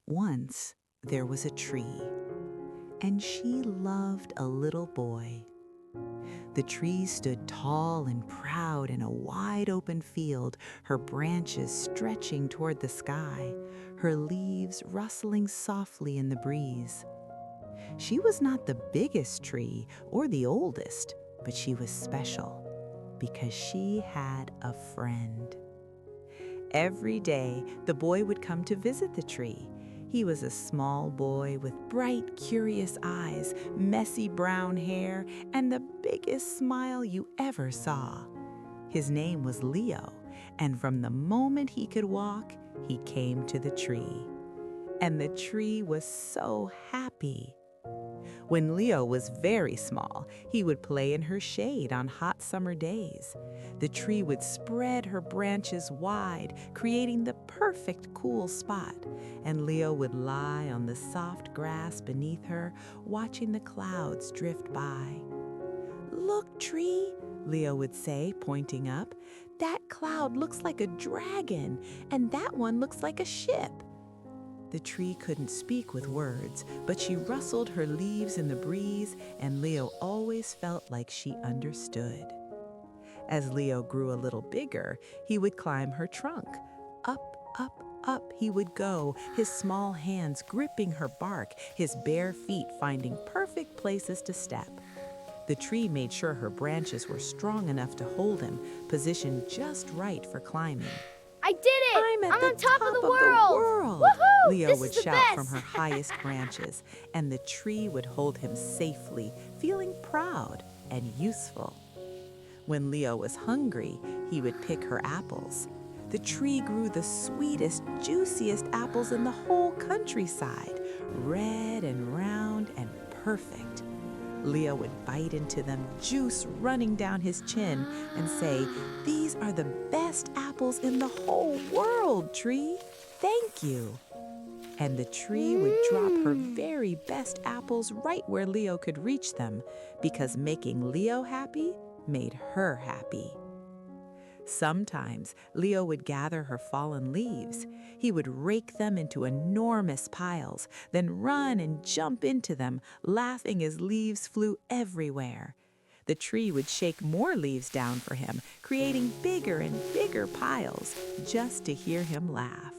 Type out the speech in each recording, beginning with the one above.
Once there was a tree, and she loved a little boy. The tree stood tall and proud in a wide open field, her branches stretching toward the sky, her leaves rustling softly in the breeze. She was not the biggest tree or the oldest, but she was special because she had a friend. Every day, the boy would come to visit the tree. He was a small boy with bright, curious eyes, messy brown hair, and the biggest smile you ever saw. His name was Leo, and from the moment he could walk, he came to the tree. And the tree was so happy. When Leo was very small, he would play in her shade on hot summer days. The tree would spread her branches wide, creating the perfect cool spot, and Leo would lie on the soft grass beneath her, watching the clouds drift by. "Look, tree," Leo would say, pointing up. "That cloud looks like a dragon, and that one looks like a ship." The tree couldn't speak with words, but she rustled her leaves in the breeze, and Leo always felt like she understood. As Leo grew a little bigger, he would climb her trunk. Up, up, up he would go, his small hands gripping her bark, his bare feet finding perfect places to step. The tree made sure her branches were strong enough to hold him, positioned just right for climbing. I did it! "I'm at the on top of the world!" world! Woohoo! Leo This would is the shout best! from her highest branches, and the tree would hold him safely, feeling proud and useful. When Leo was hungry, he would pick her apples. The tree grew the sweetest, juiciest apples in the whole countryside, red and round and perfect. Leo would bite into them, juice running down his chin, and say, "These are the best apples in the whole world, tree. Thank you." And the tree would drop her very best apples right where Leo could reach them, because making Leo happy made her happy. Sometimes Leo would gather her fallen leaves. He would rake them into enormous piles, then run and jump into them, laughing as leaves flew everywhere. The tree would shake more leaves down for him, creating bigger and bigger piles, just to hear him laugh.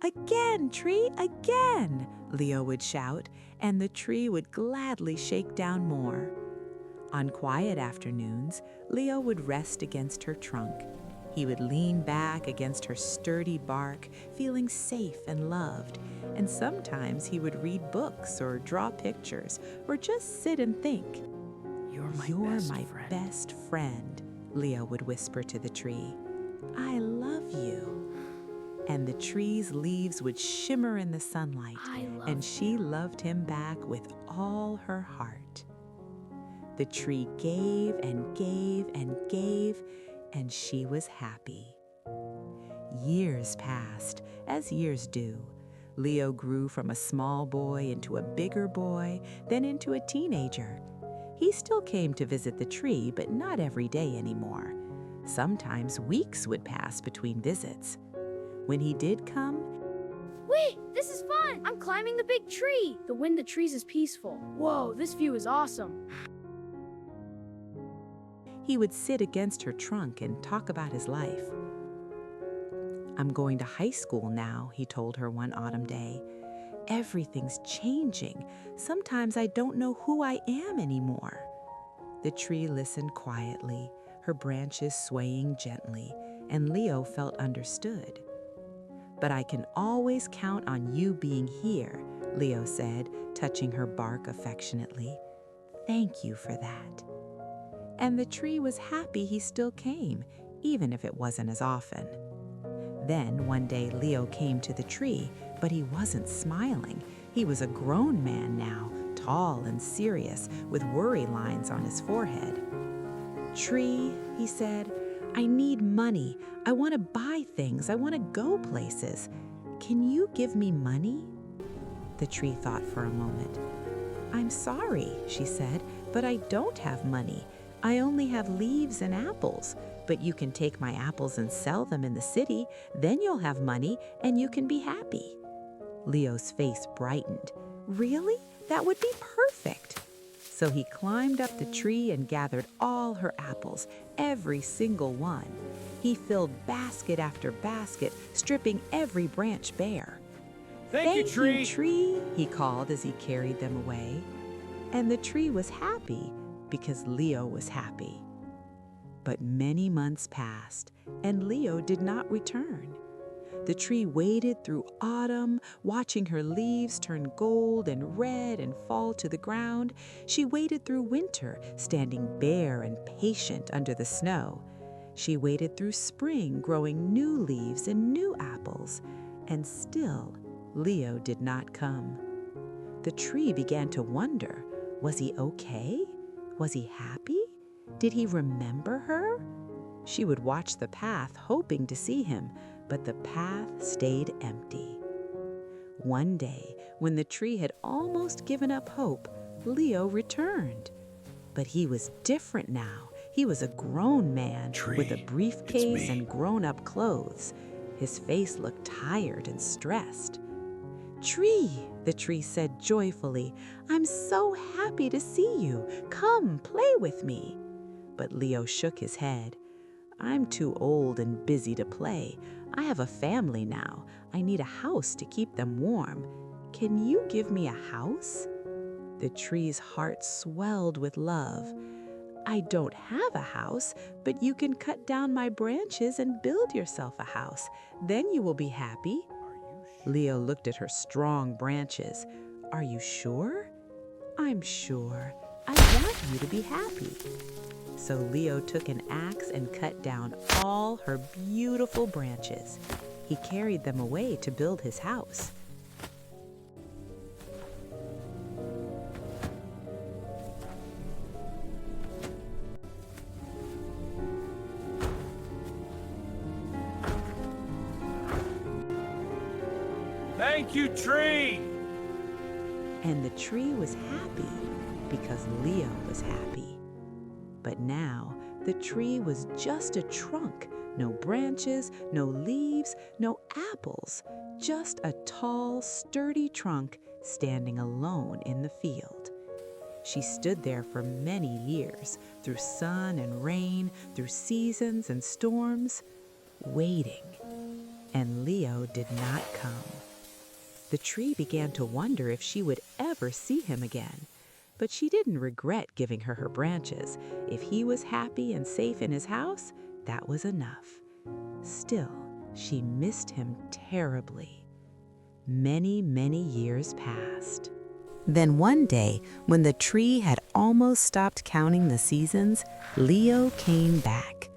"Again, tree, again!" Leo would shout, and the tree would gladly shake down more. On quiet afternoons, Leo would rest against her trunk. He would lean back against her sturdy bark, feeling safe and loved, and sometimes he would read books or draw pictures or just sit and think. You're my best friend," Leo would whisper to the tree. "I love you." And the tree's leaves would shimmer in the sunlight, and she loved him back with all her heart. The tree gave and gave and gave, and she was happy. Years passed, as years do. Leo grew from a small boy into a bigger boy, then into a teenager. He still came to visit the tree, but not every day anymore. Sometimes weeks would pass between visits. When he did come, Wait, this is fun! I'm climbing the big tree! The wind in the trees is peaceful. Whoa, this view is awesome. he would sit against her trunk and talk about his life. "I'm going to high school now," he told her one autumn day. "Everything's changing. Sometimes I don't know who I am anymore." The tree listened quietly, her branches swaying gently, and Leo felt understood. "But I can always count on you being here," Leo said, touching her bark affectionately. "Thank you for that." And the tree was happy he still came, even if it wasn't as often. Then one day Leo came to the tree, but he wasn't smiling. He was a grown man now, tall and serious, with worry lines on his forehead. "Tree," he said, "I need money. I want to buy things. I want to go places. Can you give me money?" The tree thought for a moment. "I'm sorry," she said, "but I don't have money. I only have leaves and apples, but you can take my apples and sell them in the city. Then you'll have money and you can be happy." Leo's face brightened. Really? That would be perfect. So he climbed up the tree and gathered all her apples, every single one. He filled basket after basket, stripping every branch bare. Thank you, tree. Tree, he called as he carried them away. And the tree was happy because Leo was happy. But many months passed, and Leo did not return. The tree waited through autumn, watching her leaves turn gold and red and fall to the ground. She waited through winter, standing bare and patient under the snow. She waited through spring, growing new leaves and new apples. And still, Leo did not come. The tree began to wonder, was he okay? Was he happy? Did he remember her? She would watch the path, hoping to see him, but the path stayed empty. One day, when the tree had almost given up hope, Leo returned. But he was different now. He was a grown man with a briefcase and grown-up clothes. His face looked tired and stressed. "Tree," the tree said joyfully, "I'm so happy to see you. Come, play with me." But Leo shook his head. "I'm too old and busy to play. I have a family now. I need a house to keep them warm. Can you give me a house?" The tree's heart swelled with love. "I don't have a house, but you can cut down my branches and build yourself a house. Then you will be happy." Leo looked at her strong branches. "Are you sure?" "I'm sure. I want you to be happy." So Leo took an axe and cut down all her beautiful branches. He carried them away to build his house. Thank you, tree. And the tree was happy because Leo was happy. But now the tree was just a trunk, no branches, no leaves, no apples, just a tall, sturdy trunk standing alone in the field. She stood there for many years, through sun and rain, through seasons and storms, waiting. And Leo did not come. The tree began to wonder if she would ever see him again. But she didn't regret giving her branches. If he was happy and safe in his house, that was enough. Still, she missed him terribly. Many, many years passed. Then one day, when the tree had almost stopped counting the seasons, Leo came back.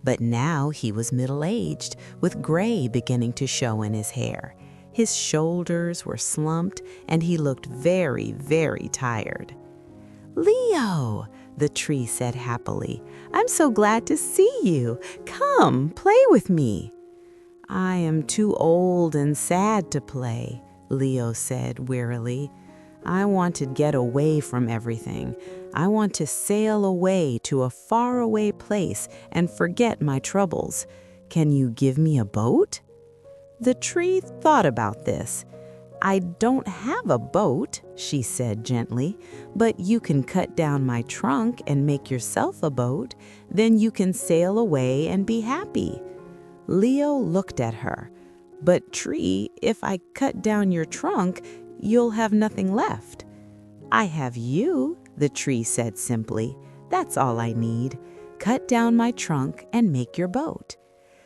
But now he was middle-aged, with gray beginning to show in his hair. His shoulders were slumped, and he looked very, very tired. "Leo," the tree said happily, "I'm so glad to see you. Come, play with me." "I am too old and sad to play," Leo said wearily. "I want to get away from everything. I want to sail away to a faraway place and forget my troubles. Can you give me a boat?" The tree thought about this. "I don't have a boat," she said gently, "but you can cut down my trunk and make yourself a boat. Then you can sail away and be happy." Leo looked at her. "But tree, if I cut down your trunk, you'll have nothing left." "I have you," the tree said simply. "That's all I need. Cut down my trunk and make your boat."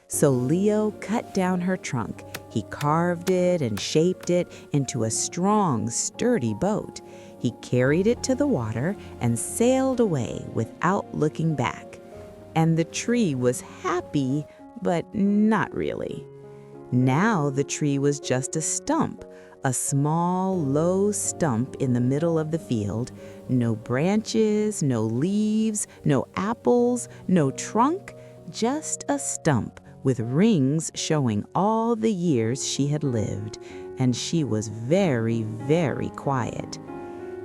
So Leo cut down her trunk. He carved it and shaped it into a strong, sturdy boat. He carried it to the water and sailed away without looking back. And the tree was happy, but not really. Now the tree was just a stump, a small, low stump in the middle of the field. No branches, no leaves, no apples, no trunk, just a stump with rings showing all the years she had lived, and she was very, very quiet.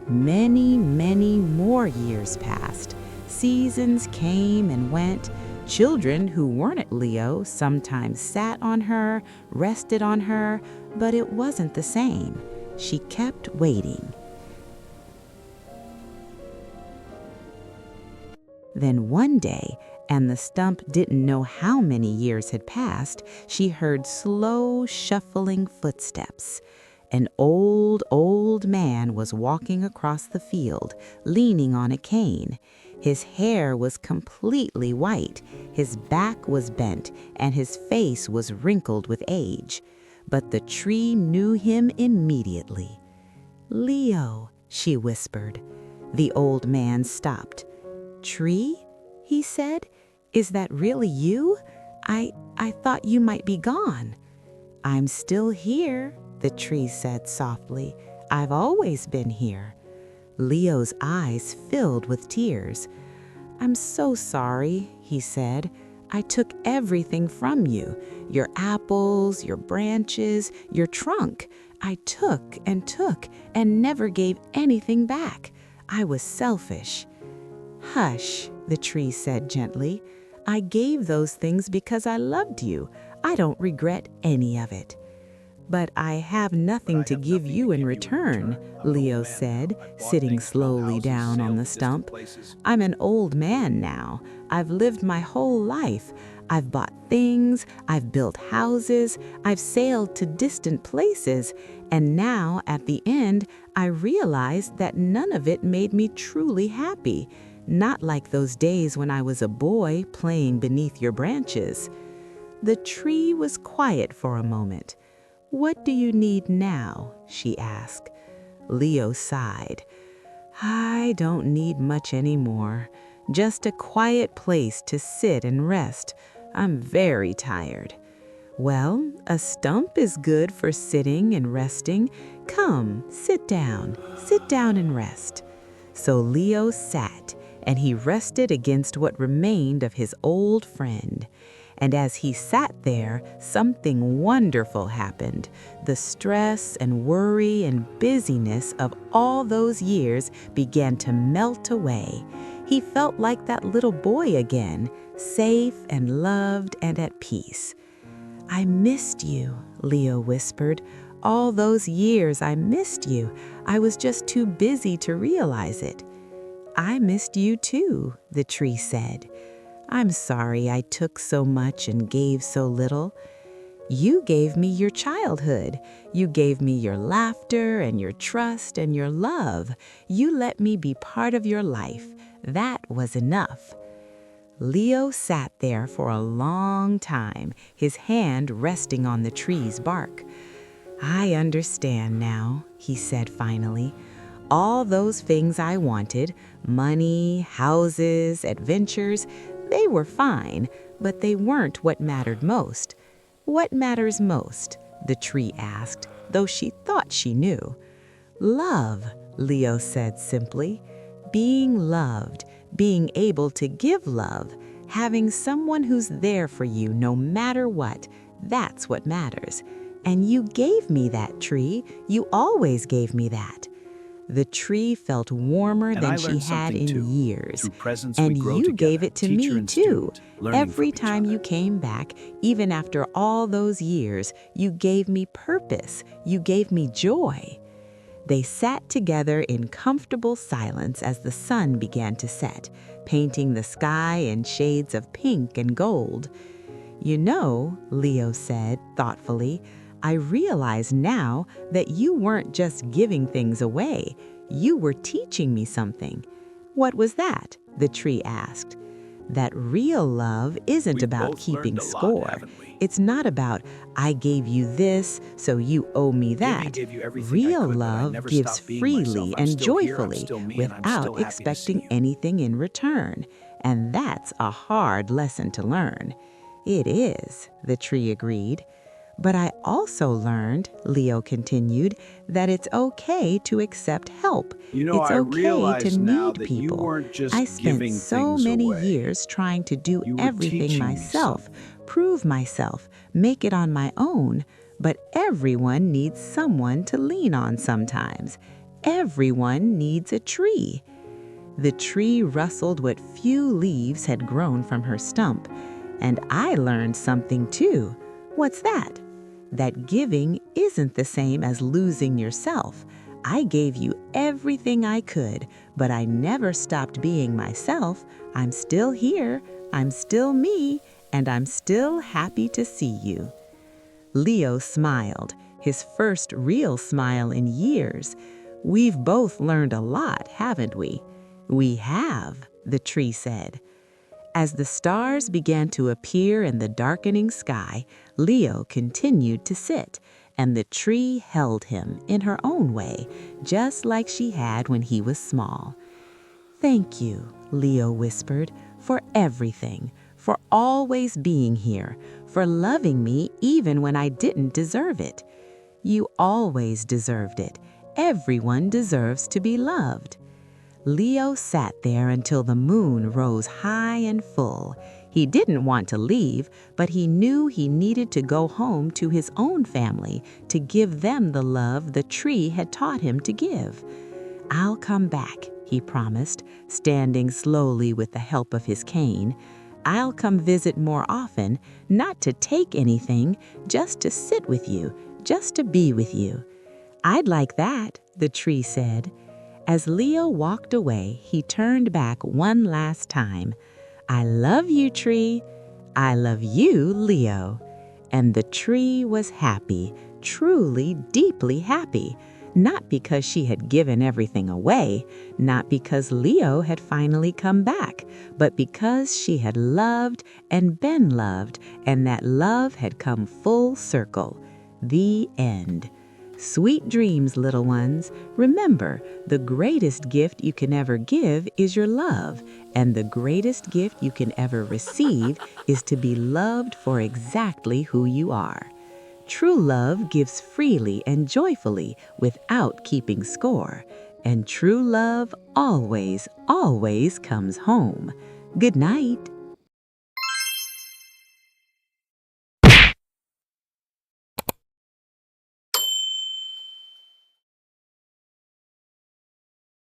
Many, many more years passed. Seasons came and went. Children who weren't Leo sometimes sat on her, rested on her, But it wasn't the same. She kept waiting. Then one day, and the stump didn't know how many years had passed, she heard slow, shuffling footsteps. An old man was walking across the field, leaning on a cane. His hair was completely white, his back was bent, and his face was wrinkled with age. But the tree knew him immediately. "Leo," she whispered. The old man stopped. "Tree?" he said. "Is that really you? I thought you might be gone." "I'm still here," the tree said softly. "I've always been here." Leo's eyes filled with tears. "I'm so sorry," he said. "I took everything from you. Your apples, your branches, your trunk. I took and never gave anything back. I was selfish." "Hush," the tree said gently. "I gave those things because I loved you. I don't regret any of it." "But I have nothing to give you in return," Leo said, sitting slowly down on the stump. "I'm an old man now. I've lived my whole life. I've bought things, I've built houses, I've sailed to distant places, and now, at the end, I realized that none of it made me truly happy. Not like those days when I was a boy playing beneath your branches." The tree was quiet for a moment. "What do you need now?" she asked. Leo sighed. "I don't need much anymore. Just a quiet place to sit and rest. I'm very tired." "Well, a stump is good for sitting and resting. Come, sit down and rest." So Leo sat, and he rested against what remained of his old friend. And as he sat there, something wonderful happened. The stress and worry and busyness of all those years began to melt away. He felt like that little boy again, safe and loved and at peace. "I missed you," Leo whispered. "All those years I missed you. I was just too busy to realize it." "I missed you too," the tree said. "I'm sorry I took so much and gave so little. You gave me your childhood. You gave me your laughter and your trust and your love. You let me be part of your life. That was enough." Leo sat there for a long time, his hand resting on the tree's bark. "I understand now," he said finally. "All those things I wanted, money, houses, adventures, they were fine, but they weren't what mattered most." "What matters most?" the tree asked, though she thought she knew. "Love," Leo said simply. "Being loved, being able to give love, having someone who's there for you no matter what, that's what matters. And you gave me that, tree. You always gave me that." The tree felt warmer than she had in years. "And you gave it to me, too. Every time you came back, even after all those years, you gave me purpose. You gave me joy." They sat together in comfortable silence as the sun began to set, painting the sky in shades of pink and gold. "You know," Leo said thoughtfully, "I realize now that you weren't just giving things away. You were teaching me something." "What was that?" the tree asked. "That real love isn't about keeping score. It's not about, I gave you this, so you owe me that. Real love gives freely and joyfully without expecting anything in return. And that's a hard lesson to learn." "It is," the tree agreed. "But I also learned," Leo continued, "that it's okay to accept help. It's okay to need people. I spent so many years trying to do everything myself, prove myself, make it on my own. But everyone needs someone to lean on sometimes. Everyone needs a tree." The tree rustled what few leaves had grown from her stump. "And I learned something too." "What's that?" that giving isn't the same as losing yourself. I gave you everything I could, but I never stopped being myself. I'm still here, I'm still me, and I'm still happy to see you." Leo smiled, his first real smile in years. "We've both learned a lot, haven't we?" "We have," the tree said. As the stars began to appear in the darkening sky, Leo continued to sit, and the tree held him in her own way, just like she had when he was small. "Thank you," Leo whispered, "for everything, for always being here, for loving me even when I didn't deserve it. You always deserved it. Everyone deserves to be loved." Leo sat there until the moon rose high and full. He didn't want to leave, but he knew he needed to go home to his own family to give them the love the tree had taught him to give. "I'll come back," he promised, standing slowly with the help of his cane. "I'll come visit more often, not to take anything, just to sit with you, just to be with you." "I'd like that," the tree said. As Leo walked away, he turned back one last time. "I love you, tree. I love you, Leo." And the tree was happy, truly, deeply happy. Not because she had given everything away, not because Leo had finally come back, but because she had loved and been loved, and that love had come full circle. The end. Sweet dreams, little ones. Remember, the greatest gift you can ever give is your love, and the greatest gift you can ever receive is to be loved for exactly who you are. True love gives freely and joyfully without keeping score, and true love always, always comes home. Good night.